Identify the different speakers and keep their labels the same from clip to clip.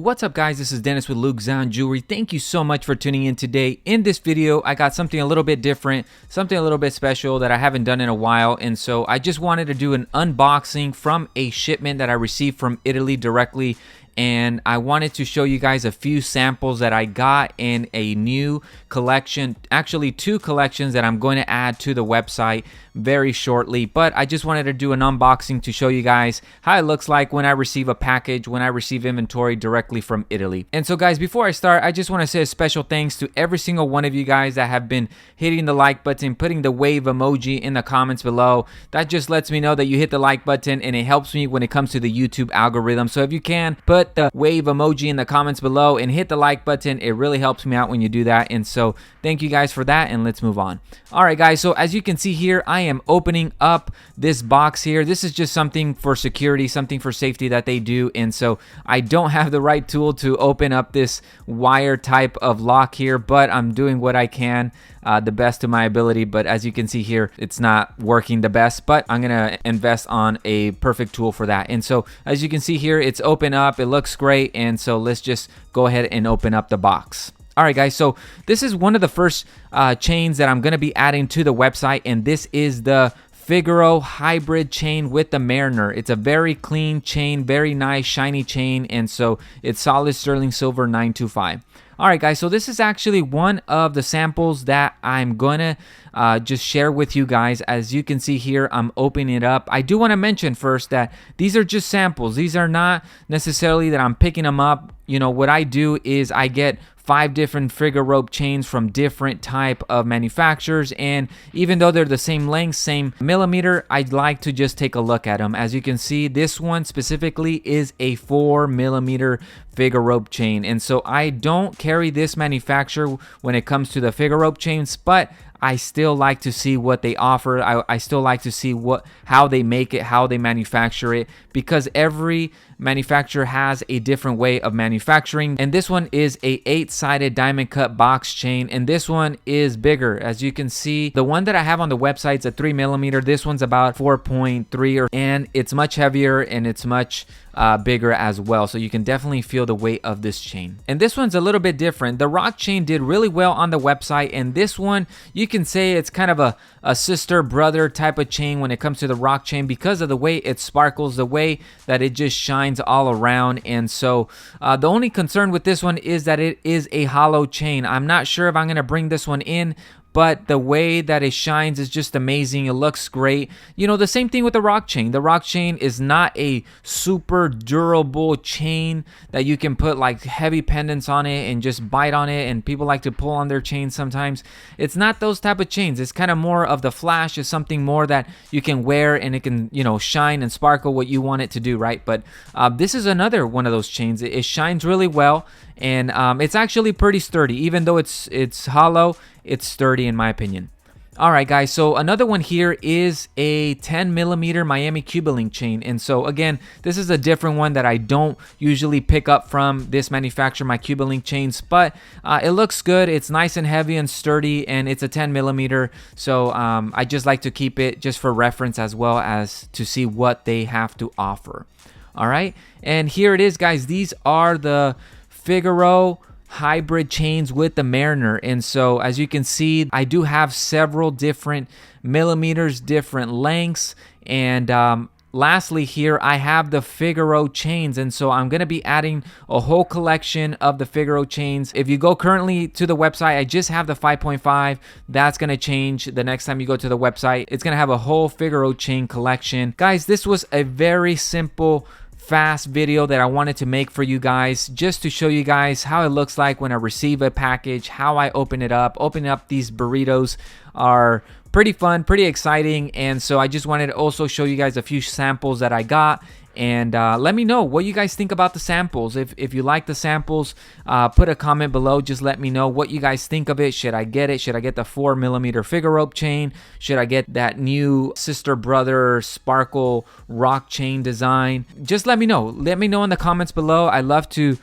Speaker 1: What's up, guys? This is Dennis with Luke Zan Jewelry. Thank you so much for tuning in today. In this video, I got something a little bit different, something a little bit special that I haven't done in a while, and so I just wanted to do an unboxing from a shipment that I received from Italy directly. And I wanted to show you guys a few samples that I got in a new collection, actually two collections that I'm going to add to the website very shortly. But I just wanted to do an unboxing to show you guys how it looks like when I receive a package, when I receive inventory directly from Italy. And so guys, before I start, I just want to say a special thanks to every single one of you guys that have been hitting the like button, putting the wave emoji in the comments below. That just lets me know that you hit the like button, and it helps me when it comes to the YouTube algorithm. So if you can, put the wave emoji in the comments below and hit the like button. It really helps me out when you do that, and so thank you guys for that, and let's move on. All right guys, so as you can see here, I am opening up this box here. This is just something for security, something for safety that they do, and so I don't have the right tool to open up this wire type of lock here, but I'm doing what I can, the best of my ability. But as you can see here, it's not working the best, but I'm gonna invest on a perfect tool for that. And so as you can see here, it's open up, it looks great, and so let's just go ahead and open up the box. All right guys, so this is one of the first chains that I'm going to be adding to the website, and this is the Figaro hybrid chain with the Mariner. It's a very clean chain, very nice shiny chain, and so it's solid sterling silver 925. All right guys, so this is actually one of the samples that I'm gonna just share with you guys. As you can see here, I'm opening it up. I do want to mention first that these are just samples. These are not necessarily that I'm picking them up. You know, what I do is I get 5 different figure rope chains from different type of manufacturers, and even though they're the same length, same millimeter, I'd like to just take a look at them. As you can see, this one specifically is a 4 millimeter figure rope chain, and so I don't carry this manufacturer when it comes to the figure rope chains, but I still like to see what they offer. I still like to see how they make it, how they manufacture it, because every manufacturer has a different way of manufacturing. And this one is a 8-sided diamond cut box chain, and this one is bigger. As you can see, the one that I have on the website is a 3 millimeter. This one's about 4.3, and it's much heavier and it's much bigger as well, so you can definitely feel the weight of this chain. And this one's a little bit different. The rock chain did really well on the website, and this one, you can say it's kind of a sister brother type of chain when it comes to the rock chain, because of the way it sparkles, the way that it just shines all around. And so the only concern with this one is that it is a hollow chain. I'm not sure if I'm going to bring this one in, but the way that it shines is just amazing. It looks great. You know, the same thing with the rock chain. The rock chain is not a super durable chain that you can put like heavy pendants on it and just bite on it, and people like to pull on their chains sometimes. It's not those type of chains. It's kind of more of the flash. It's something more that you can wear and it can, you know, shine and sparkle what you want it to do, right? But this is another one of those chains. It shines really well, and it's actually pretty sturdy. Even though it's hollow, it's sturdy in my opinion. All right guys, so another one here is a 10 millimeter Miami Cuban chain, and so again, this is a different one that I don't usually pick up from this manufacturer, my Cuban chains, but it looks good. It's nice and heavy and sturdy, and it's a 10 millimeter, so I just like to keep it just for reference as well as to see what they have to offer. All right, and here it is guys. These are the Figaro hybrid chains with the Mariner, and so as you can see, I do have several different millimeters, different lengths, and lastly here I have the Figaro chains, and so I'm going to be adding a whole collection of the Figaro chains. If you go currently to the website, I just have the 5.5. That's going to change the next time you go to the website. It's going to have a whole Figaro chain collection. Guys, this was a very simple, fast video that I wanted to make for you guys, just to show you guys how it looks like when I receive a package, how I open it up. Opening up these burritos are pretty fun, pretty exciting, and so I just wanted to also show you guys a few samples that I got. And let me know what you guys think about the samples. If you like the samples, put a comment below. Just let me know what you guys think of it. Should I get it? Should I get the 4 millimeter figure rope chain? Should I get that new sister brother sparkle rock chain design? Just let me know. Let me know in the comments below. I love to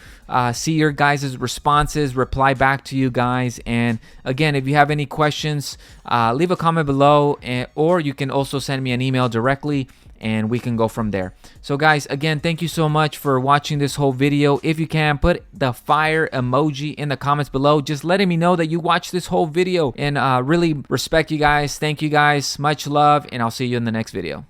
Speaker 1: see your guys' responses, reply back to you guys. And again, if you have any questions, leave a comment below, or you can also send me an email directly. and we can go from there. So guys, again, thank you so much for watching this whole video. If you can, put the fire emoji in the comments below, just letting me know that you watched this whole video, and really respect you guys. Thank you guys, much love, and I'll see you in the next video.